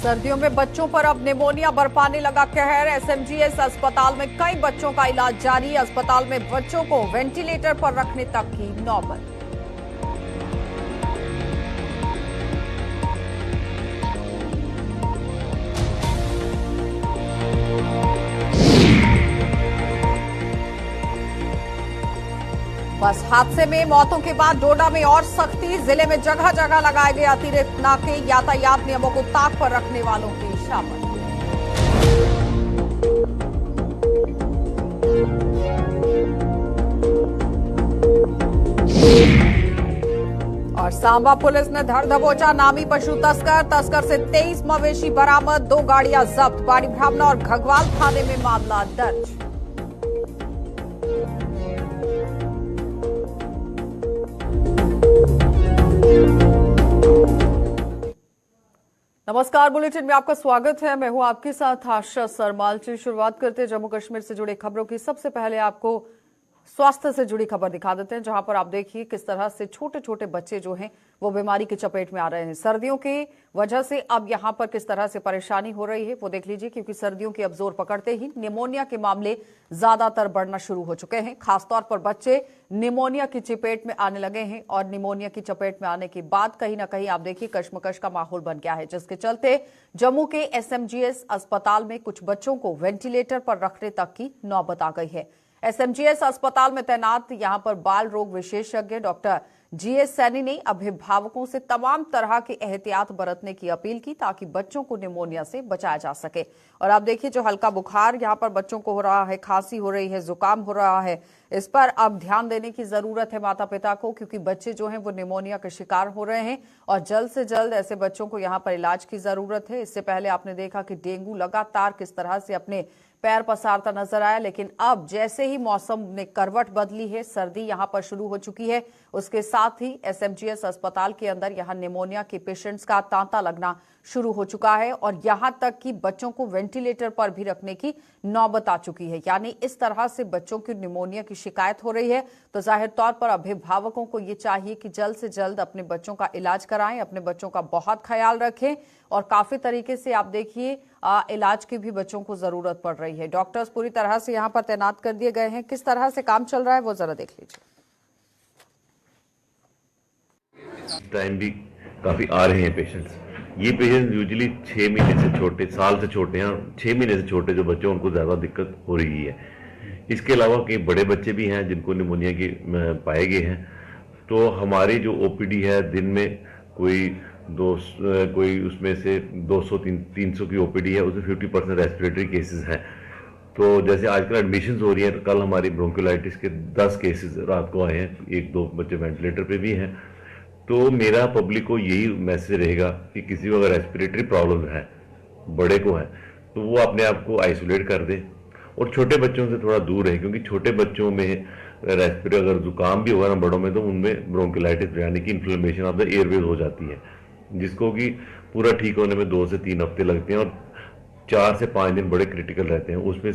सर्दियों में बच्चों पर अब निमोनिया बरपाने लगा कहर। एसएमजीएस अस्पताल में कई बच्चों का इलाज जारी। अस्पताल में बच्चों को वेंटिलेटर पर रखने तक की नौबत। बस हादसे में मौतों के बाद डोडा में और सख्ती। जिले में जगह जगह लगाए गए अतिरिक्त नाके। यातायात नियमों को ताक पर रखने वालों की शामत। और सांबा पुलिस ने धर दबोचा नामी पशु तस्कर से 23 मवेशी बरामद, 2 गाड़ियां जब्त। बाड़ी ब्राह्मणा और घगवाल थाने में मामला दर्ज। नमस्कार, बुलेटिन में आपका स्वागत है। मैं हूं आपके साथ आशा सरमाल। शुरुआत करते हैं जम्मू कश्मीर से जुड़ी खबरों की। सबसे पहले आपको स्वास्थ्य से जुड़ी खबर दिखा देते हैं, जहां पर आप देखिए किस तरह से छोटे छोटे बच्चे जो हैं वो बीमारी की चपेट में आ रहे हैं। सर्दियों की वजह से अब यहां पर किस तरह से परेशानी हो रही है वो देख लीजिए, क्योंकि सर्दियों के अब जोर पकड़ते ही निमोनिया के मामले ज्यादातर बढ़ना शुरू हो चुके हैं। खासतौर पर बच्चे निमोनिया की चपेट में आने लगे हैं और निमोनिया की चपेट में आने के बाद कहीं ना कहीं आप देखिए कश्मकश का माहौल बन गया है, जिसके चलते जम्मू के एसएमजीएस अस्पताल में कुछ बच्चों को वेंटिलेटर पर रखने तक की नौबत आ गई है। एसएमजीएस अस्पताल में तैनात यहां पर बाल रोग विशेषज्ञ डॉक्टर जीएस सैनी ने अभिभावकों से तमाम तरह की एहतियात बरतने की अपील की, ताकि बच्चों को निमोनिया से बचाया जा सके। और आप देखिए जो हल्का बुखार यहां पर बच्चों को हो रहा है, खांसी हो रही है, जुकाम हो रहा है, इस पर अब ध्यान देने की जरूरत है माता पिता को, क्योंकि बच्चे जो हैं वो निमोनिया के शिकार हो रहे हैं और जल्द से जल्द ऐसे बच्चों को यहां पर इलाज की जरूरत है। इससे पहले आपने देखा कि डेंगू लगातार किस तरह से अपने पैर पसारता नजर आया, लेकिन अब जैसे ही मौसम ने करवट बदली है, सर्दी यहां पर शुरू हो चुकी है, उसके साथ ही एसएमजीएस अस्पताल के अंदर यहां निमोनिया के पेशेंट्स का तांता लगना शुरू हो चुका है और यहां तक कि बच्चों को वेंटिलेटर पर भी रखने की नौबत आ चुकी है। यानी इस तरह से बच्चों की निमोनिया की शिकायत हो रही है, तो जाहिर तौर पर अभिभावकों को ये चाहिए कि जल्द से जल्द अपने बच्चों का इलाज कराएं, अपने बच्चों का बहुत ख्याल रखें। और काफी तरीके से आप देखिए इलाज की भी बच्चों को जरूरत पड़ रही है। डॉक्टर्स पूरी तरह से यहाँ पर तैनात कर दिए गए हैं। किस तरह से काम चल रहा है वो जरा देख लीजिए। टाइम भी काफी आ रहे हैं पेशेंट्स। ये पेशेंट्स यूजुअली 6 महीने से छोटे, साल से छोटे हैं, 6 महीने से छोटे जो बच्चे उनको ज्यादा दिक्कत हो रही है। इसके अलावा कई बड़े बच्चे भी हैं जिनको निमोनिया के पाए गए हैं। तो हमारी जो ओपीडी है दिन में कोई उसमें से 200-300 की ओपीडी है, उसमें 50% रेस्पिरेटरी केसेस हैं। तो जैसे आजकल एडमिशंस हो रही हैं, कल हमारी ब्रोंकोलाइटिस के 10 केसेस रात को आए हैं, 1-2 बच्चे वेंटिलेटर पे भी हैं। तो मेरा पब्लिक को यही मैसेज रहेगा कि किसी को अगर रेस्पिरेटरी प्रॉब्लम है, बड़े को है, तो वो अपने आप को आइसोलेट कर दे और छोटे बच्चों से थोड़ा दूर रहे, क्योंकि छोटे बच्चों में रेस्पिरेटरी अगर जुकाम भी होगा ना बड़ों में, तो उनमें ब्रोंकोलाइटिस यानी कि इन्फ्लेमेशन ऑफ द एयरवेज हो जाती है, जिसको कि पूरा ठीक होने में 2 से 3 हफ्ते लगते हैं और 4 से 5 दिन बड़े क्रिटिकल रहते हैं। उसमें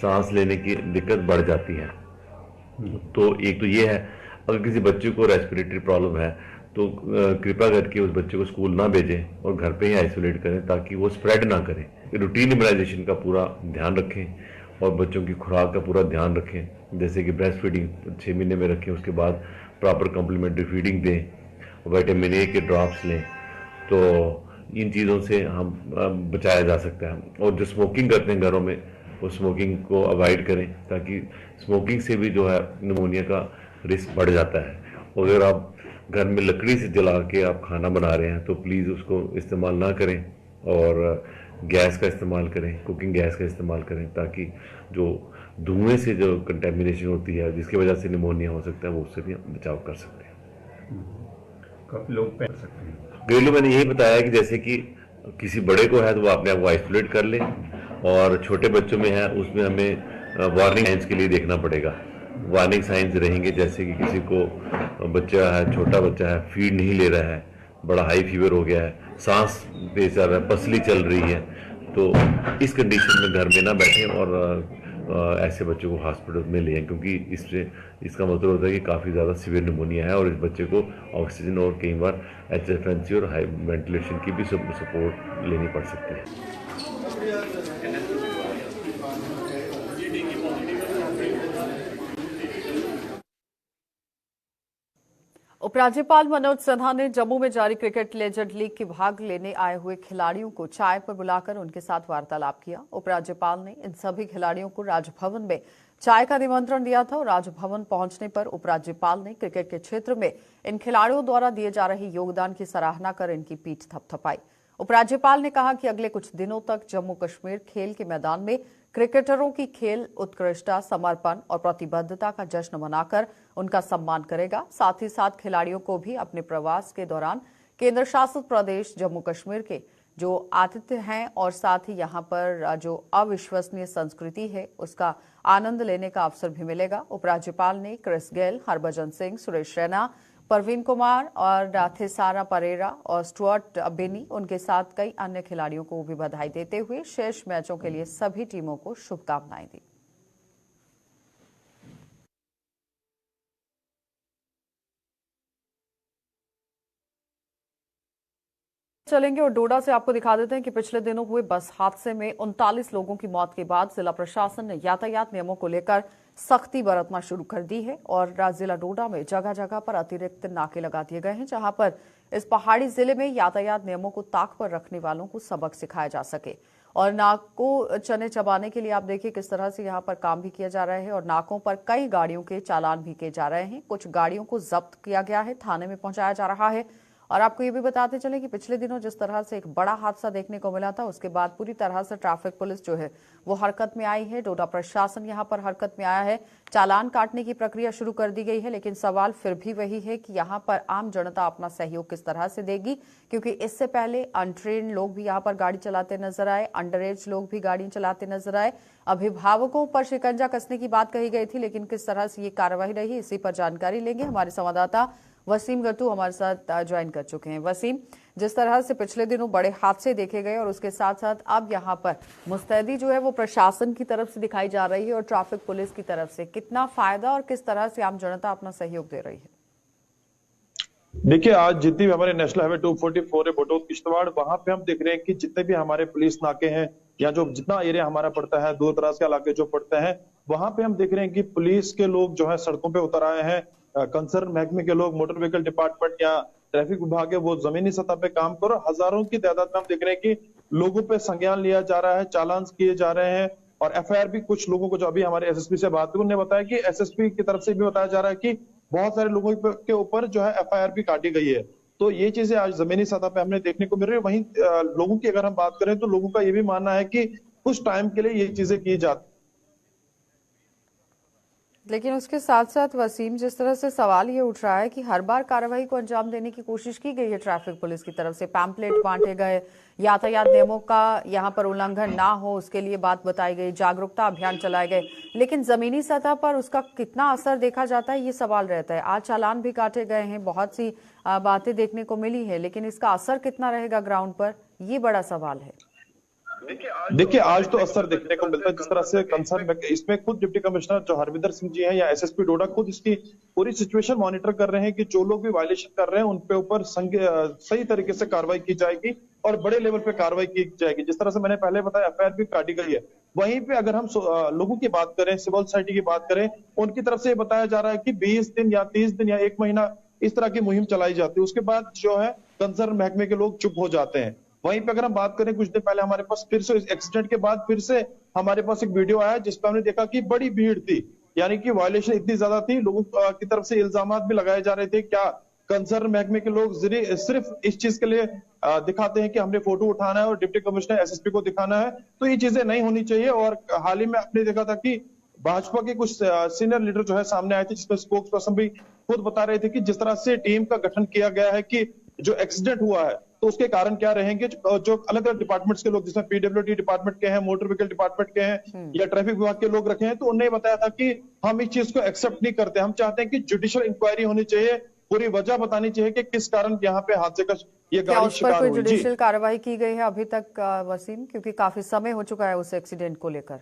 सांस लेने की दिक्कत बढ़ जाती है। तो एक तो ये है, अगर किसी बच्चे को रेस्पिरेटरी प्रॉब्लम है तो कृपया करके उस बच्चे को स्कूल ना भेजें और घर पे ही आइसोलेट करें, ताकि वो स्प्रेड ना करें। रूटीन इम्यूनाइजेशन का पूरा ध्यान रखें और बच्चों की खुराक का पूरा ध्यान रखें, जैसे कि ब्रेस्ट फीडिंग 6 महीने में रखें, उसके बाद प्रॉपर कम्प्लीमेंट्री फीडिंग दें, विटामिन ए के ड्रॉप्स लें। तो इन चीज़ों से हम बचाया जा सकता है। और जो स्मोकिंग करते हैं घरों में, वो स्मोकिंग को अवॉइड करें, ताकि स्मोकिंग से भी जो है निमोनिया का रिस्क बढ़ जाता है। और अगर आप घर में लकड़ी से जला के आप खाना बना रहे हैं तो प्लीज़ उसको इस्तेमाल ना करें और गैस का इस्तेमाल करें, कुकिंग गैस का इस्तेमाल करें, ताकि जो धुएं से जो कंटेमिनेशन होती है जिसकी वजह से निमोनिया हो सकता है, वो उससे भी हम बचाव कर सकते हैं। कब लोग पहन सकते हैं? घरेलू मैंने यही बताया कि जैसे कि किसी बड़े को है तो वो अपने आप को आइसोलेट कर ले, और छोटे बच्चों में है उसमें हमें वार्निंग साइंस के लिए देखना पड़ेगा। वार्निंग साइंस रहेंगे, जैसे कि किसी को बच्चा है, छोटा बच्चा है, फीड नहीं ले रहा है, बड़ा हाई फीवर हो गया है, सांस तेज चल रहा है, पसली चल रही है, तो इस कंडीशन में घर में ना बैठें और ऐसे बच्चों को हॉस्पिटल में ले जाएं, क्योंकि इससे इसका मतलब होता है कि काफ़ी ज़्यादा सीवियर निमोनिया है और इस बच्चे को ऑक्सीजन और कई बार HFNC और हाई वेंटिलेशन की भी सपोर्ट लेनी पड़ सकती है। उपराज्यपाल मनोज सिन्हा ने जम्मू में जारी क्रिकेट लेजेंड लीग के भाग लेने आए हुए खिलाड़ियों को चाय पर बुलाकर उनके साथ वार्तालाप किया। उपराज्यपाल ने इन सभी खिलाड़ियों को राजभवन में चाय का निमंत्रण दिया था और राजभवन पहुंचने पर उपराज्यपाल ने क्रिकेट के क्षेत्र में इन खिलाड़ियों द्वारा दिए जा रहे योगदान की सराहना कर इनकी पीठ थपथपाई। उपराज्यपाल ने कहा कि अगले कुछ दिनों तक जम्मू कश्मीर खेल के मैदान में क्रिकेटरों की खेल उत्कृष्टता, समर्पण और प्रतिबद्धता का जश्न मनाकर उनका सम्मान करेगा। साथ ही साथ खिलाड़ियों को भी अपने प्रवास के दौरान केंद्र शासित प्रदेश जम्मू कश्मीर के जो आतिथ्य हैं और साथ ही यहां पर जो अविश्वसनीय संस्कृति है उसका आनंद लेने का अवसर भी मिलेगा। उपराज्यपाल ने क्रिस गेल, हरभजन सिंह, सुरेश रैना, परवीन कुमार और थेसारा परेरा और स्टुअर्ट बिनी उनके साथ कई अन्य खिलाड़ियों को भी बधाई देते हुए शेष मैचों के लिए सभी टीमों को शुभकामनाएं दी। चलेंगे और डोडा से आपको दिखा देते हैं कि पिछले दिनों हुए बस हादसे में 39 लोगों की मौत के बाद जिला प्रशासन ने यातायात नियमों को लेकर सख्ती बरतना शुरू कर दी है और जिला डोडा में जगह जगह पर अतिरिक्त नाके लगा दिए गए हैं, जहां पर इस पहाड़ी जिले में यातायात नियमों को ताक पर रखने वालों को सबक सिखाया जा सके। और नाकों चने चबाने के लिए आप देखिए किस तरह से यहाँ पर काम भी किया जा रहा है और नाकों पर कई गाड़ियों के चालान भी किए जा रहे हैं। कुछ गाड़ियों को जब्त किया गया है, थाने में पहुंचाया जा रहा है। और आपको ये भी बताते चले कि पिछले दिनों जिस तरह से एक बड़ा हादसा देखने को मिला था उसके बाद पूरी तरह से ट्रैफिक पुलिस जो है वो हरकत में आई है। डोडा प्रशासन यहाँ पर हरकत में आया है, चालान काटने की प्रक्रिया शुरू कर दी गई है। लेकिन सवाल फिर भी वही है कि यहाँ पर आम जनता अपना सहयोग किस तरह से देगी, क्योंकि इससे पहले अनट्रेन्ड लोग भी यहाँ पर गाड़ी चलाते नजर आए, अंडर एज लोग भी गाड़ी चलाते नजर आए। अभिभावकों पर शिकंजा कसने की बात कही गई थी, लेकिन किस तरह से ये कार्रवाई रही इसी पर जानकारी लेंगे। हमारे संवाददाता वसीम गट्टू हमारे साथ ज्वाइन कर चुके हैं। वसीम, जिस तरह से पिछले दिनों बड़े हादसे देखे गए और उसके साथ साथ अब यहाँ पर मुस्तैदी जो है वो प्रशासन की तरफ से दिखाई जा रही है और ट्रैफिक पुलिस की तरफ से, कितना फायदा और किस तरह से आम जनता अपना सहयोग दे रही है? देखिए, आज जितनी भी हमारे नेशनल हाईवे 244 है बटोत किश्तवाड़, वहां पे हम देख रहे हैं कि जितने भी हमारे पुलिस नाके हैं या जो जितना एरिया हमारा पड़ता है, दूर दराज के इलाके जो पड़ते हैं, वहां पे हम देख रहे हैं कि पुलिस के लोग जो है सड़कों पे उतर आए हैं। कंसर्न महकमे के लोग, मोटर व्हीकल डिपार्टमेंट या ट्रैफिक विभाग है, वो जमीनी सतह पे काम करो। हजारों की तादाद में हम देख रहे हैं कि लोगों पे संज्ञान लिया जा रहा है, चालान किए जा रहे हैं और FIR भी कुछ लोगों को, जो अभी हमारे SSP से बात हुई, उन्होंने बताया कि SSP की तरफ से भी बताया जा रहा है कि बहुत सारे लोगों के ऊपर जो है FIR भी काटी गई है। तो ये चीजें आज जमीनी सतह पे हमें देखने को मिल रही है। वहीं लोगों की अगर हम बात करें तो लोगों का ये भी मानना है कि कुछ टाइम के लिए ये चीजें की जाती। लेकिन उसके साथ साथ वसीम, जिस तरह से सवाल ये उठ रहा है कि हर बार कार्रवाई को अंजाम देने की कोशिश की गई है ट्रैफिक पुलिस की तरफ से, पैम्पलेट बांटे गए, यातायात नियमों का यहाँ पर उल्लंघन ना हो उसके लिए बात बताई गई, जागरूकता अभियान चलाए गए, लेकिन जमीनी सतह पर उसका कितना असर देखा जाता है ये सवाल रहता है। आज चालान भी काटे गए हैं, बहुत सी बातें देखने को मिली है, लेकिन इसका असर कितना रहेगा ग्राउंड पर, ये बड़ा सवाल है। देखिए, आज तो असर देखने को मिलता है। जिस तरह से कंसर्न इसमें खुद डिप्टी कमिश्नर जो हरविंदर सिंह जी हैं या SSP डोडा खुद इसकी पूरी सिचुएशन मॉनिटर कर रहे हैं कि जो लोग भी वायलेशन कर रहे हैं उन पे ऊपर सही तरीके से कार्रवाई की जाएगी और बड़े लेवल पे कार्रवाई की जाएगी। जिस तरह से मैंने पहले बताया, FIR भी काटी गई है। वहीं पे अगर हम लोगों की बात करें, सिविल सोसाइटी की बात करें, उनकी तरफ से बताया जा रहा है कि 20 दिन या 30 दिन या 1 महीना इस तरह की मुहिम चलाई जाती है। उसके बाद जो है कंसर्न महकमे के लोग चुप हो जाते हैं। वहीं पे अगर हम बात करें, कुछ दिन पहले हमारे पास फिर से एक्सीडेंट के बाद फिर से हमारे पास एक वीडियो आया जिसपे हमने देखा कि बड़ी भीड़ थी, यानी कि वायलेशन इतनी ज्यादा थी, लोगों की तरफ से इल्जामात भी लगाए जा रहे थे। क्या कंसर्न महकमे के लोग सिर्फ इस चीज के लिए दिखाते हैं कि हमने फोटो उठाना है और डिप्टी कमिश्नर SSP को दिखाना है? तो ये चीजें नहीं होनी चाहिए। और हाल ही में आपने देखा था कि भाजपा के कुछ सीनियर लीडर जो है सामने आए थे, जिसमें स्पोक्स पर्सन भी खुद बता रहे थे कि जिस तरह से टीम का गठन किया गया है कि जो एक्सीडेंट हुआ है तो उसके कारण क्या रहेंगे। जो अलग अलग डिपार्टमेंट्स के लोग, जिसमें PWD डिपार्टमेंट के हैं, मोटर व्हीकल डिपार्टमेंट के हैं या ट्रैफिक विभाग के लोग रखे हैं, तो उन्होंने बताया था कि हम इस चीज को एक्सेप्ट नहीं करते। हम चाहते हैं कि जुडिशियल इंक्वायरी होनी चाहिए, पूरी वजह बतानी चाहिए कि किस कारण यहाँ पे हादसे का ये गाड़ी शिकार हुई। जुडिशियल कार्रवाई की गई है अभी तक वसीम, क्योंकि काफी समय हो चुका है उस एक्सीडेंट को लेकर?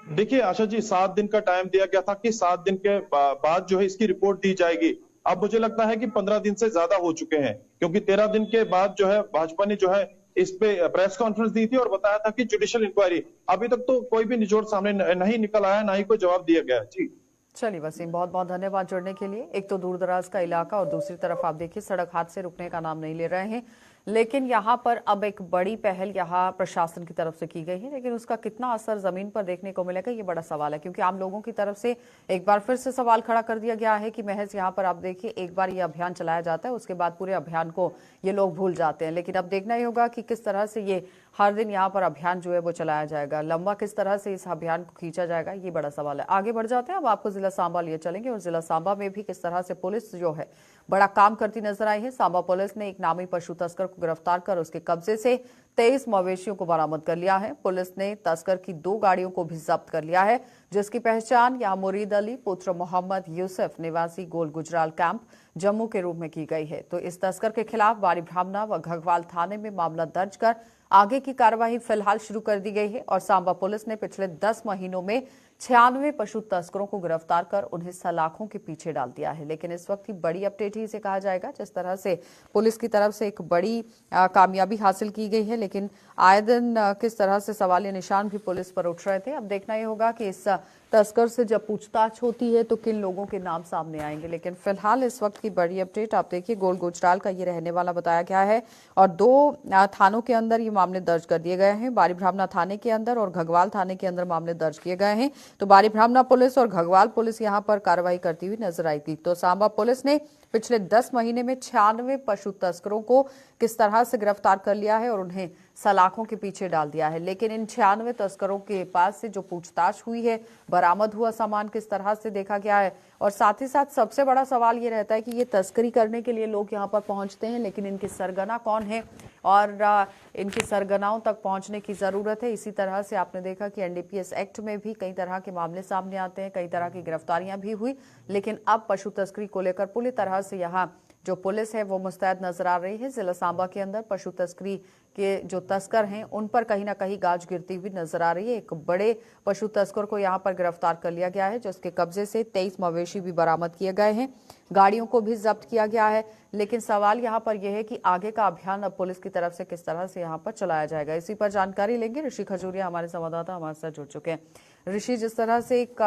देखिए आशा जी, 7 दिन का टाइम दिया गया था कि 7 दिन के बाद जो है इसकी रिपोर्ट दी जाएगी। अब मुझे लगता है कि 15 दिन से ज्यादा हो चुके हैं, क्योंकि 13 दिन के बाद जो है भाजपा ने जो है इस पे प्रेस कॉन्फ्रेंस दी थी और बताया था कि जुडिशियल इंक्वायरी। अभी तक तो कोई भी निचोड़ सामने नहीं निकल आया, ना ही कोई जवाब दिया गया है। जी चलिए वसीम, बहुत बहुत धन्यवाद जुड़ने के लिए। एक तो दूर दराज का इलाका और दूसरी तरफ आप देखिए सड़क हादसे रुकने का नाम नहीं ले रहे हैं, लेकिन यहाँ पर अब एक बड़ी पहल यहाँ प्रशासन की तरफ से की गई है, लेकिन उसका कितना असर जमीन पर देखने को मिलेगा ये बड़ा सवाल है, क्योंकि आम लोगों की तरफ से एक बार फिर से सवाल खड़ा कर दिया गया है कि महज यहाँ पर आप देखिए एक बार ये अभियान चलाया जाता है, उसके बाद पूरे अभियान को ये लोग भूल जाते हैं। लेकिन अब देखना ही होगा कि किस तरह से ये हर दिन यहाँ पर अभियान जो है वो चलाया जाएगा, लंबा किस तरह से इस अभियान को खींचा जाएगा, ये बड़ा सवाल है। आगे बढ़ जाते हैं, अब आपको जिला सांबा लिए चलेंगे और जिला सांबा में भी किस तरह से पुलिस जो है बड़ा काम करती नजर आई है। सांबा पुलिस ने एक नामी पशु तस्कर को गिरफ्तार कर उसके कब्जे से 23 मवेशियों को बरामद कर लिया है। पुलिस ने तस्कर की 2 गाड़ियों को भी जब्त कर लिया है, जिसकी पहचान यहाँ मुरीद अली पुत्र मोहम्मद यूसुफ निवासी गोल गुजराल कैंप जम्मू के रूप में की गई है। तो इस तस्कर के खिलाफ बारी ब्राह्मणा व घगवाल थाने में मामला दर्ज कर आगे की कार्रवाई फिलहाल शुरू कर दी गई है। और सांबा पुलिस ने पिछले 10 महीनों में 96 पशु तस्करों को गिरफ्तार कर उन्हें सलाखों के पीछे डाल दिया है। लेकिन इस वक्त की बड़ी अपडेट ही इसे कहा जाएगा, जिस तरह से पुलिस की तरफ से एक बड़ी कामयाबी हासिल की गई है, लेकिन आए दिन किस तरह से सवालिया निशान भी पुलिस पर उठ रहे थे। अब देखना ये होगा कि इस तस्कर से जब पूछताछ होती है तो किन लोगों के नाम सामने आएंगे। लेकिन फिलहाल इस वक्त की बड़ी अपडेट आप देखिए, गोल गुजराल का ये रहने वाला बताया गया है और 2 थानों के अंदर ये मामले दर्ज कर दिए गए हैं। बारी ब्राह्मणा थाने के अंदर और घगवाल थाने के अंदर मामले दर्ज किए गए हैं। तो बारी ब्राह्मणा पुलिस और घगवाल पुलिस यहां पर कार्रवाई करती हुई नजर आई थी। तो सांबा पुलिस ने पिछले 10 महीने में 96 पशु तस्करों को किस तरह से गिरफ्तार कर लिया है और उन्हें सलाखों के पीछे डाल दिया है। लेकिन इन 96 तस्करों के पास से जो पूछताछ हुई है, बरामद हुआ सामान किस तरह से देखा गया है, और साथ ही साथ सबसे बड़ा सवाल ये रहता है कि ये तस्करी करने के लिए लोग यहाँ पर पहुंचते हैं, लेकिन इनके सरगना कौन है और इनके सरगनाओं तक पहुंचने की जरूरत है। इसी तरह से आपने देखा कि एनडीपीएस एक्ट में भी कई तरह के मामले सामने आते हैं, कई तरह की गिरफ्तारियां भी हुई, लेकिन अब पशु तस्करी को लेकर पूरी तरह से यहाँ जो पुलिस है वो मुस्तैद नजर आ रही है। जिला सांबा के अंदर पशु तस्करी के जो तस्कर हैं उन पर कहीं ना कहीं गाज गिरती हुई नजर आ रही है। एक बड़े पशु तस्कर को यहां पर गिरफ्तार कर लिया गया है, जिसके कब्जे से 23 मवेशी भी बरामद किए गए हैं, गाड़ियों को भी जब्त किया गया है। लेकिन सवाल यहां पर यह है कि आगे का अभियान अब पुलिस की तरफ से किस तरह से यहां पर चलाया जाएगा। इसी पर जानकारी लेंगे, ऋषि खजूरिया हमारे संवाददाता हमारे साथ जुड़ चुके हैं। ऋषि, जिस तरह से एक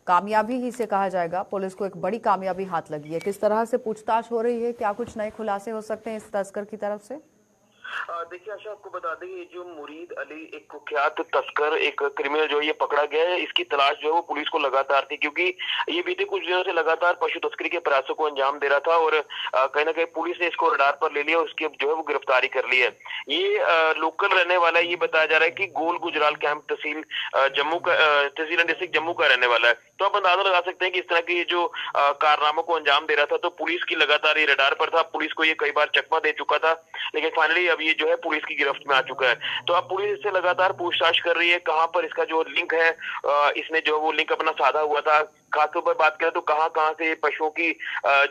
कामयाबी ही से कहा जाएगा, पुलिस को एक बड़ी कामयाबी हाथ लगी है, किस तरह से पूछताछ हो रही है, क्या कुछ नए खुलासे हो सकते हैं इस तस्कर की तरफ से? देखिए आशा, आपको बता दें ये जो मुरीद अली एक कुख्यात तस्कर, एक क्रिमिनल जो ये पकड़ा गया है, इसकी तलाश जो है वो पुलिस को लगातार थी, क्योंकि ये बीते कुछ दिनों से लगातार पशु तस्करी के प्रयासों को अंजाम दे रहा था और कहीं ना कहीं पुलिस ने इसको रडार पर ले लिया और उसकी जो है वो गिरफ्तारी कर ली है। ये लोकल रहने वाला है, ये बताया जा रहा है कि गोल गुजराल कैंप तहसील जम्मू का तहसील डिस्ट्रिक्ट जम्मू का रहने वाला है। तो आप अंदाजा लगा सकते हैं कि इस तरह की जो कारनामों को अंजाम दे रहा था, तो पुलिस की लगातार ये रडार पर था, पुलिस को ये कई बार चकमा दे चुका था, लेकिन फाइनली अब ये जो है पुलिस की गिरफ्त में आ चुका है। तो अब पुलिस इससे लगातार पूछताछ कर रही है, कहां पर इसका जो लिंक है, इसने जो वो लिंक अपना साधा हुआ था। खासतौर पर बात करें तो कहां से ये पशुओं की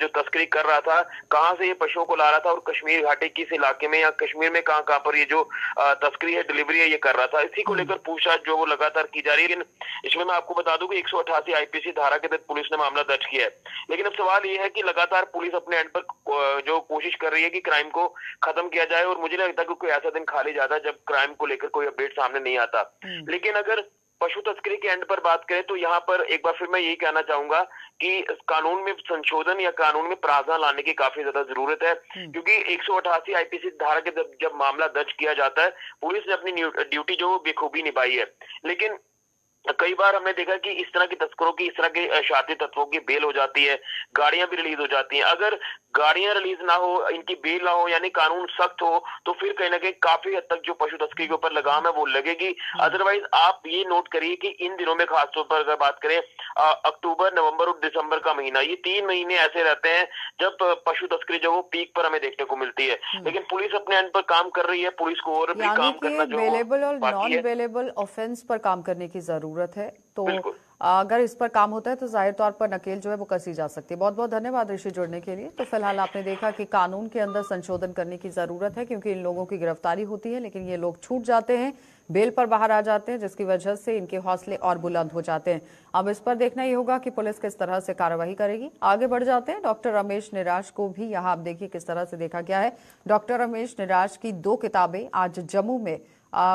जो तस्करी कर रहा था, कहां से ये पशुओं को ला रहा था और कश्मीर घाटी के इस इलाके में या कश्मीर में कहां पर ये जो तस्करी है, डिलीवरी है, ये कर रहा था। इसी को लेकर पूछताछ जो वो लगातार की जा रही है। लेकिन इसमें मैं आपको बता दूं कि 188 आईपीसी धारा के तहत पुलिस ने मामला दर्ज किया है। लेकिन अब सवाल ये है कि लगातार पुलिस अपने एंड पर जो कोशिश कर रही है कि क्राइम को खत्म किया जाए, और मुझे नहीं लगता कि कोई ऐसा दिन खाली जाता जब क्राइम को लेकर कोई अपडेट सामने नहीं आता। लेकिन अगर पशु तस्करी के एंड पर बात करें तो यहाँ पर एक बार फिर मैं यही कहना चाहूंगा कि कानून में संशोधन या कानून में प्रावधान लाने की काफी ज्यादा जरूरत है, क्योंकि 188 आईपीसी धारा के जब मामला दर्ज किया जाता है, पुलिस ने अपनी ड्यूटी जो बेखूबी निभाई है। लेकिन कई बार हमने देखा कि इस तरह के तस्करों की, इस तरह के शातिर तत्वों की बेल हो जाती है, गाड़ियां भी रिलीज हो जाती हैं। अगर गाड़ियां रिलीज ना हो, इनकी बेल ना हो, यानी कानून सख्त हो, तो फिर कहीं ना कहीं काफी हद तक जो पशु तस्करी के ऊपर लगाम है वो लगेगी। अदरवाइज आप ये नोट करिए कि इन दिनों में खासतौर पर अगर बात करें अक्टूबर, नवंबर और दिसंबर का महीना, ये 3 महीने ऐसे रहते हैं जब पशु तस्करी जो वो पीक पर हमें देखने को मिलती है। लेकिन पुलिस अपने एंड पर काम कर रही है, पुलिस को और भी काम करना जो अवेलेबल और बाकी नॉन है। अवेलेबल ऑफेंस पर काम करने की जरूरत है। तो अगर इस पर काम होता है तो जाहिर तौर पर नकेल जो है वो कसी जा सकती है। बहुत बहुत धन्यवाद ऋषि जुड़ने के लिए। तो फिलहाल आपने देखा कि कानून के अंदर संशोधन करने की जरूरत है, क्योंकि इन लोगों की गिरफ्तारी होती है लेकिन ये लोग छूट जाते हैं, बेल पर बाहर आ जाते हैं, जिसकी वजह से इनके हौसले और बुलंद हो जाते हैं। अब इस पर देखना ही होगा कि पुलिस किस तरह से कार्रवाई करेगी। आगे बढ़ जाते हैं। डॉक्टर रमेश निराश को भी यहाँ आप देखिए किस तरह से देखा गया है। डॉक्टर रमेश निराश की 2 किताबें आज जम्मू में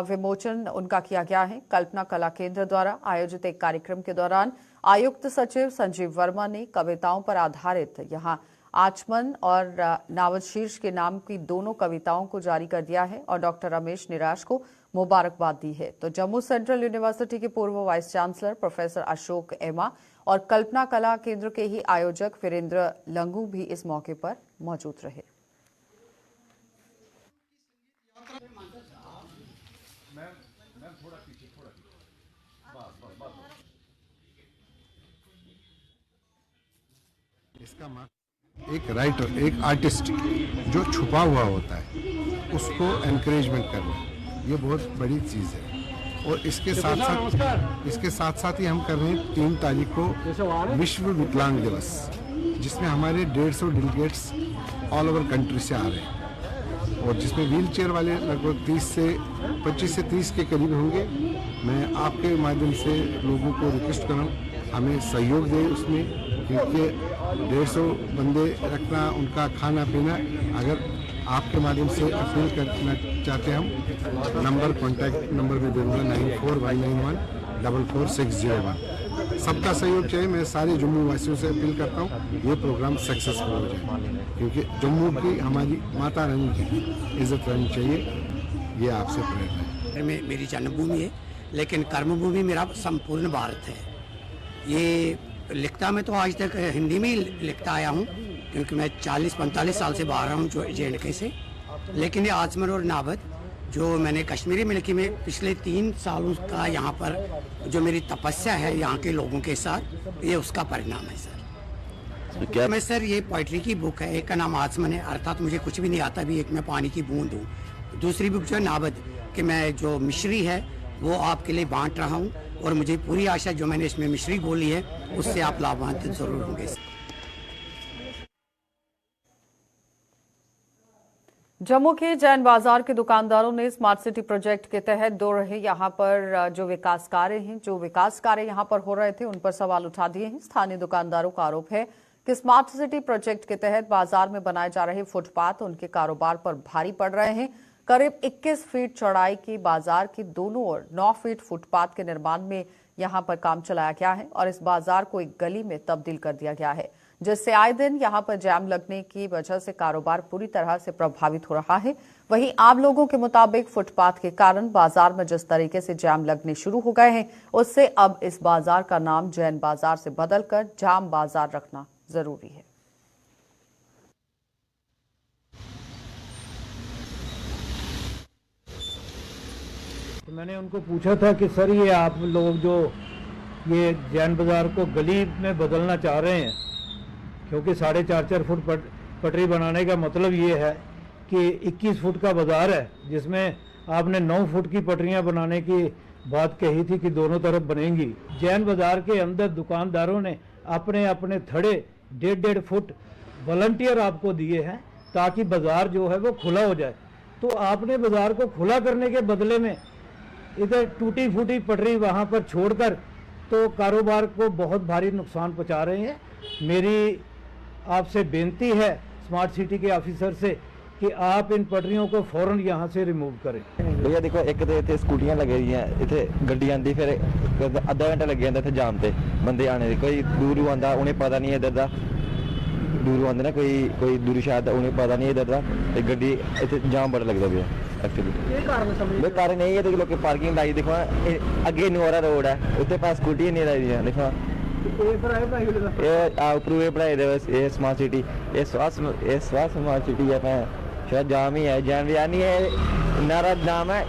विमोचन उनका किया गया है। कल्पना कला केंद्र द्वारा आयोजित एक कार्यक्रम के दौरान आयुक्त सचिव संजीव वर्मा ने कविताओं पर आधारित यहाँ आचमन और नावद शीर्ष के नाम की दोनों कविताओं को जारी कर दिया है और डॉक्टर रमेश निराश को मुबारकबाद दी है। तो जम्मू सेंट्रल यूनिवर्सिटी के पूर्व वाइस चांसलर प्रोफेसर अशोक एमा और कल्पना कला केंद्र के ही आयोजक वीरेंद्र लंगू भी इस मौके पर मौजूद रहे। इसका एक राइटर, एक आर्टिस्ट जो छुपा हुआ होता है उसको एनकरेजमेंट करना, ये बहुत बड़ी चीज़ है। और इसके साथ साथ ही हम कर रहे हैं 3 तारीख को विश्व विकलांग दिवस, जिसमें हमारे 150 डेलीगेट्स ऑल ओवर कंट्री से आ रहे हैं और जिसमें व्हील चेयर वाले लगभग 25 से 30 के करीब होंगे। मैं आपके माध्यम से लोगों को रिक्वेस्ट कर रहा हूँ हमें सहयोग दें उसमें, क्योंकि 150 बंदे रखना, उनका खाना पीना, अगर आपके माध्यम से अपील करना चाहते हैं हम कॉन्टैक्ट नंबर भी दे दूँगा 9419144601। सबका सहयोग चाहिए। मैं सारे जम्मू वासियों से अपील करता हूँ ये प्रोग्राम सक्सेसफुल हो जाए, क्योंकि जम्मू की हमारी माता रानी की इज्जत रहनी चाहिए। ये आपसे प्रेरणा है। मेरी जन्मभूमि है लेकिन कर्मभूमि मेरा संपूर्ण भारत है। ये लिखता मैं तो आज तक हिंदी में ही लिखता आया हूँ, क्योंकि मैं 40-45 साल से बाहर हूँ JNK से। लेकिन ये आचमन और नावद जो मैंने कश्मीरी में लिखी, में पिछले 3 सालों का यहाँ पर जो मेरी तपस्या है यहाँ के लोगों के साथ, ये उसका परिणाम है सर। क्या मैं सर, ये पोइट्री की बुक है। एक का नाम आचमन है, अर्थात मुझे कुछ भी नहीं आता भी, एक मैं पानी की बूंद हूँ। दूसरी बुक जो है नावद, कि मैं जो मिश्री है वो आपके लिए बांट रहा हूँ और मुझे पूरी आशा जो मैंने इसमें मिश्री बोली है उससे आप लाभान्वित जरूर होंगे। जम्मू के जैन बाजार के दुकानदारों ने स्मार्ट सिटी प्रोजेक्ट के तहत दो रहे यहाँ पर जो विकास कार्य यहाँ पर हो रहे थे उन पर सवाल उठा दिए हैं। स्थानीय दुकानदारों का आरोप है कि स्मार्ट सिटी प्रोजेक्ट के तहत बाजार में बनाए जा रहे फुटपाथ उनके कारोबार पर भारी पड़ रहे हैं। करीब 21 फीट चौड़ाई की बाजार की दोनों ओर 9 फीट फुटपाथ के निर्माण में यहाँ पर काम चलाया गया है और इस बाजार को एक गली में तब्दील कर दिया गया है, जिससे आए दिन यहाँ पर जैम लगने की वजह से कारोबार पूरी तरह से प्रभावित हो रहा है। वहीं आम लोगों के मुताबिक फुटपाथ के कारण बाजार में जिस तरीके से जैम लगने शुरू हो गए हैं, उससे अब इस बाजार का नाम जैन बाजार से बदलकर जाम बाजार रखना जरूरी है। तो मैंने उनको पूछा था कि सर ये आप लोग जो ये जैन बाजार को गली में बदलना चाह रहे हैं, क्योंकि 4.5 फुट पटरी बनाने का मतलब ये है कि 21 फुट का बाजार है, जिसमें आपने 9 फुट की पटरियां बनाने की बात कही थी कि दोनों तरफ बनेंगी। जैन बाजार के अंदर दुकानदारों ने अपने अपने थड़े 1.5 फुट वॉलंटियर आपको दिए हैं ताकि बाजार जो है वो खुला हो जाए। तो आपने बाजार को खुला करने के बदले में इधर टूटी फूटी पटरी वहां पर छोड़कर तो कारोबार को बहुत भारी नुकसान पहुंचा रहे हैं। मेरी आपसे बेनती है स्मार्ट सिटी के ऑफिसर से कि आप इन पटरियों को फौरन यहाँ से रिमूव करें। भैया देखो, एक तो इतने स्कूटियां लगे हुई हैं, इतने गड्डी आती, फिर आधा घंटा लग जाता इतने जाम पे बंदे आने। कोई दूरों आता, उन्हें पता नहीं इधर का, दूरों आते ना कोई दूरी शायद उन्हें पता नहीं इधर का, गड्डी इतने जाम बड़ा लगता भैया। एक्चुअली कारण यही है, देखो पार्किंग लाई, देखो अगे नोरा रोड है, उत्ते पास स्कूटी नहीं लाई दी, देखो ये स्मार्ट सिटी, ये स्वास्थ्य स्मार्ट सिटी है। शायद जाम ही है, जैन बाजार नहीं है, नारा जाम है,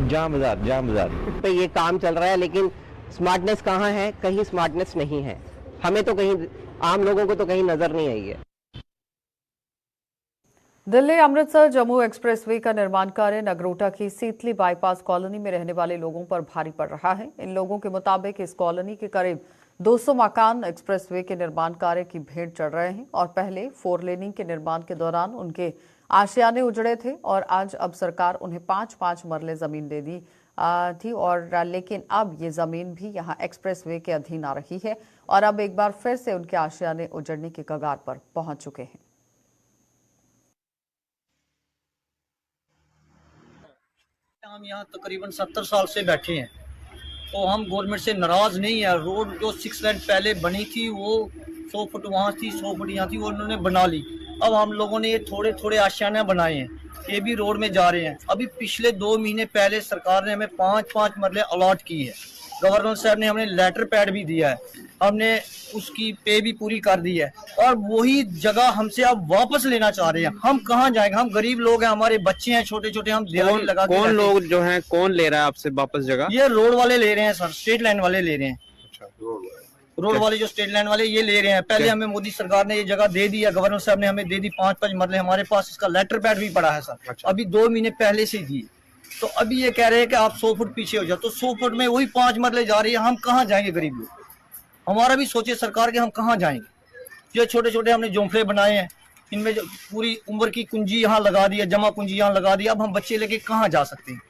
जाम बाजार पे ये काम चल रहा है, लेकिन स्मार्टनेस कहाँ है? कहीं स्मार्टनेस नहीं है। हमें तो कहीं, आम लोगों को तो कहीं नजर नहीं आई है। दिल्ली अमृतसर जम्मू एक्सप्रेसवे का निर्माण कार्य नगरोटा की सीतली बाईपास कॉलोनी में रहने वाले लोगों पर भारी पड़ रहा है। इन लोगों के मुताबिक इस कॉलोनी के करीब 200 मकान एक्सप्रेसवे के निर्माण कार्य की भेंट चढ़ रहे हैं और पहले 4 लेनिंग के निर्माण के दौरान उनके आशियाने उजड़े थे और आज अब सरकार उन्हें 5-5 मरले जमीन दे दी थी और लेकिन अब ये जमीन भी यहाँ एक्सप्रेसवे के अधीन आ रही है और अब एक बार फिर से उनके आशियाने उजड़ने के कगार पर पहुंच चुके हैं। हम यहाँ तकरीबन 70 साल से बैठे हैं तो हम गवर्नमेंट से नाराज नहीं है। रोड जो 6 लाइन पहले बनी थी वो 100 फुट वहाँ थी, 100 फुट यहाँ थी, वो उन्होंने बना ली। अब हम लोगों ने ये थोड़े थोड़े आशियाने बनाए हैं, ये भी रोड में जा रहे हैं। अभी पिछले 2 महीने पहले सरकार ने हमें 5-5 मरले अलॉट की है। गवर्नर साहब ने हमें लेटर पैड भी दिया है, हमने उसकी पे भी पूरी कर दी है और वही जगह हमसे अब वापस लेना चाह रहे हैं। हम कहाँ जाएंगे? हम गरीब लोग हैं, हमारे बच्चे हैं छोटे छोटे, हम दिहाड़ी लगा के कौन लोग जो हैं, कौन ले रहा है आपसे वापस जगह? ये रोड वाले ले रहे हैं सर, स्टेट लाइन वाले ले रहे हैं। रोड वाले जो स्टेट लाइन वाले ये ले रहे हैं। पहले हमें मोदी सरकार ने ये जगह दे दी है, गवर्नर साहब ने हमें दे दी 5-5 मरले, हमारे पास इसका लेटर पैड भी पड़ा है सर। अभी 2 महीने पहले से दिए, तो अभी ये कह रहे हैं कि आप 100 फुट पीछे हो जाओ, तो 100 फुट में वही 5 मरले जा रही है। हम कहाँ जाएंगे गरीब लोग? हमारा भी सोचे सरकार के, हम कहाँ जाएंगे? ये छोटे छोटे हमने झोंपड़े बनाए हैं, इनमें जो पूरी उम्र की कुंजी यहाँ लगा दी है, जमा कुंजी यहाँ लगा दी। अब हम बच्चे लेके कहाँ जा सकते हैं?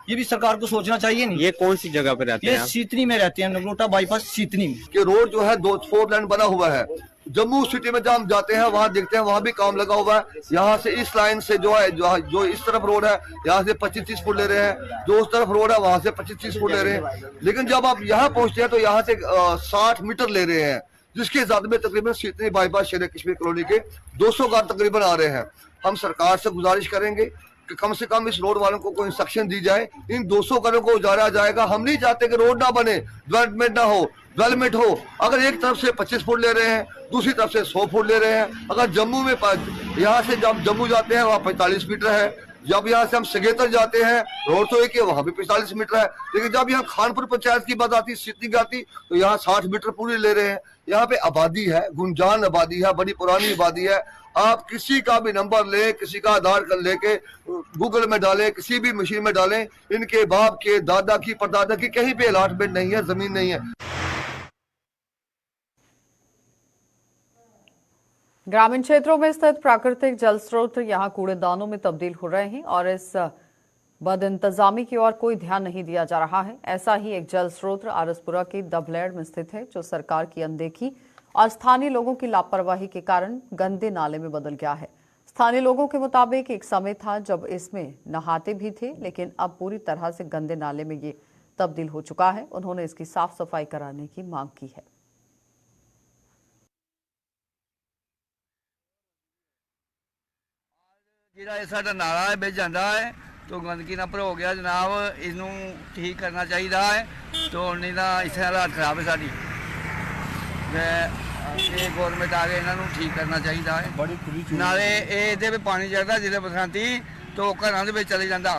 ये भी सरकार को सोचना चाहिए नहीं। ये कौन सी जगह पे रहते हैं? ये सीतनी में रहते हैं, नगरोटा बाईपास सीतनी में। कि रोड जो है 4 लाइन बना हुआ है। जम्मू सिटी में जब हम जाते हैं वहाँ देखते हैं वहाँ भी काम लगा हुआ है। यहाँ से इस लाइन से जो है जो इस तरफ रोड है यहाँ से 25-30 फुट ले रहे हैं, जो उस तरफ रोड है वहाँ से 25-30 फुट ले रहे हैं। लेकिन जब आप यहाँ पहुँचते हैं तो यहाँ से 60 मीटर ले रहे हैं, जिसके हिसाब में तकरीबन सीतनी बाईपास शेर कश्मीर कॉलोनी के 200 कार तकरीबन आ रहे हैं। हम सरकार से गुजारिश करेंगे कि कम से कम इस रोड वालों को कोई इंस्ट्रक्शन दी जाए, इन 200 घरों को उजाड़ा जाएगा। हम नहीं चाहते कि रोड ना बने, डेवलपमेंट ना हो, डेवलपमेंट हो। अगर एक तरफ से 25 फुट ले रहे हैं, दूसरी तरफ से 100 फुट ले रहे हैं। अगर जम्मू में यहाँ से जब जम्मू जाते हैं वहाँ 45 मीटर है, जब यहाँ से हम सगेतर जाते हैं रोड तो एक है वहाँ भी 45 मीटर है। लेकिन जब यहाँ खानपुर पंचायत की बात आती, सिटी की आती, तो यहाँ 60 मीटर पूरी ले रहे हैं। यहाँ पे आबादी है, गुंजान आबादी है, बड़ी पुरानी आबादी है। आप किसी का भी नंबर लें, किसी का आधार कार्ड लेके गूगल में डालें, किसी भी मशीन में डालें, इनके बाप के दादा की परदादा की कहीं पे अलॉटमेंट नहीं है, जमीन नहीं है। ग्रामीण क्षेत्रों में स्थित प्राकृतिक जल स्रोत यहां कूड़ेदानों में तब्दील हो रहे हैं और इस बदइंतजामी की ओर कोई ध्यान नहीं दिया जा रहा है। ऐसा ही एक जल स्रोत आरसपुरा की दबलेड़ में स्थित है, जो सरकार की अनदेखी और स्थानीय लोगों की लापरवाही के कारण गंदे नाले में बदल गया है। स्थानीय लोगों के मुताबिक एक समय था जब इसमें नहाते भी थे, लेकिन अब पूरी तरह से गंदे नाले में ये तब्दील हो चुका है। उन्होंने इसकी साफ सफाई कराने की मांग की है। ਜਿਹੜਾ ਇਹ ਸਾਡਾ ਨਾਲਾ ਹੈ ਵਿੱਚ ਜਾਂਦਾ ਹੈ तो गंदगी ना पर हो गया जनाब, इसनू ठीक करना चाहिए है। तो नहीं तो इस हालात खराब है साड़ी, ये गौरमेंट आ गए इन्हों ठीक करना चाहिए है। नाले ये पानी चढ़ता जिले बरसाती तो घर के चले जाता,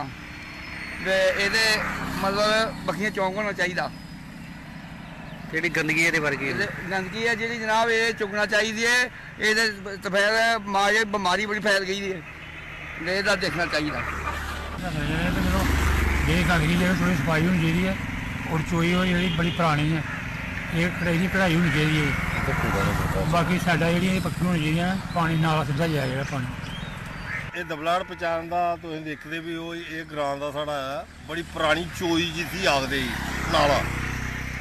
ये मतलब बखियां चौंक होना चाहिए। ਜਿਹੜੀ ਗੰਦਗੀ ਇਹਦੇ ਵਰਗੀ गंदगी है जी जनाब, ये चुकना चाहिए है। ये तो फिर मारे बीमारी बड़ी फैल गई है, ये देखना चाहिए। ये गंदगी जो थोड़ी सफाई होनी चाहिए और चोई जी बड़ी पुरानी है, ये कढ़ाई की कढ़ाई होनी चाहिए। बाकी साडा जी पक्की होनी चाहिए, पानी नाला सीधा जाएगा पानी। ਇਹ ਦਬਲਾੜ ਪਹੁੰਚਾਉਣ ਦਾ ਤੁਸੀਂ ਦੇਖਦੇ ਵੀ ਉਹ ਇਹ ਗਰਾਂ ਦਾ ਸਾਡਾ ਆ ਬੜੀ ਪੁਰਾਣੀ ਚੋਈ ਜਿੱਥੀ ਆਖਦੇ ਜੀ ਨਾਲਾ,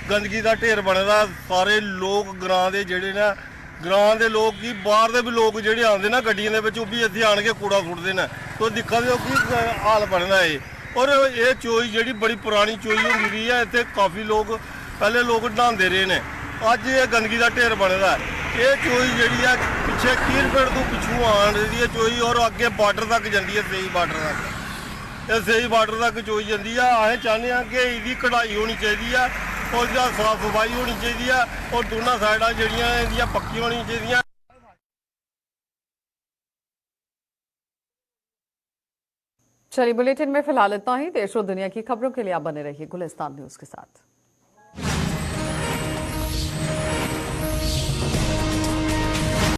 ਗੰਦਗੀ ਦਾ ਢੇਰ ਬਣਦਾ। ਸਾਰੇ ਲੋਕ ਗਰਾਂ ਦੇ ਜਿਹੜੇ ਨਾ, ਗਰਾਂ ਦੇ ਲੋਕ ਕੀ ਬਾਹਰ ਦੇ ਵੀ ਲੋਕ ਜਿਹੜੇ ਆਉਂਦੇ ਨਾ ਗੱਡੀਆਂ ਦੇ ਵਿੱਚ, ਉਹ ਵੀ ਇੱਥੇ ਆਣ ਕੇ ਕੂੜਾ ਸੁੱਟਦੇ ਨੇ। ਤੋ ਦਿਖਾ ਦਿਓ ਕੀ ਹਾਲ ਬਣਦਾ ਏ। ਔਰ ਇਹ ਚੋਈ ਜਿਹੜੀ ਬੜੀ ਪੁਰਾਣੀ ਚੋਈ ਹੁੰਦੀ ਹੈ, ਇੱਥੇ ਕਾਫੀ ਲੋਕ ਪਹਿਲੇ ਲੋਕ ਨਹਾਉਂਦੇ ਰਹੇ ਨੇ, ਅੱਜ ਇਹ ਗੰਦਗੀ ਦਾ ਢੇਰ ਬਣਦਾ। ਇਹ ਚੋਈ ਜਿਹੜੀ ਆ ਪਿੱਛੇ ਕੀਰਪੇੜ ਤੋਂ ਪਿੱਛੋਂ ਆਣ ਰਹੀ ਹੈ ਚੋਈ, ਔਰ ਅੱਗੇ ਬਾਰਡਰ ਤੱਕ ਜਾਂਦੀ ਹੈ, ਸਹੀ ਬਾਰਡਰ ਤੱਕ। ਇਹ ਸਹੀ ਬਾਰਡਰ ਤੱਕ ਚੋਈ ਜਾਂਦੀ ਆ। ਅਸੀਂ ਚਾਹੁੰਦੇ ਹਾਂ ਕਿ ਇਹਦੀ ਕਢਾਈ ਹੋਣੀ ਚਾਹੀਦੀ ਆ, और साफ सफाई होनी चाहिए और दोनों साइडा जड़ियाँ पक्की होनी चाहिए। चलिए बुलेटिन में फिलहाल इतना ही। देश और दुनिया की खबरों के लिए आप बने रहिए गुलिस्तान न्यूज के साथ।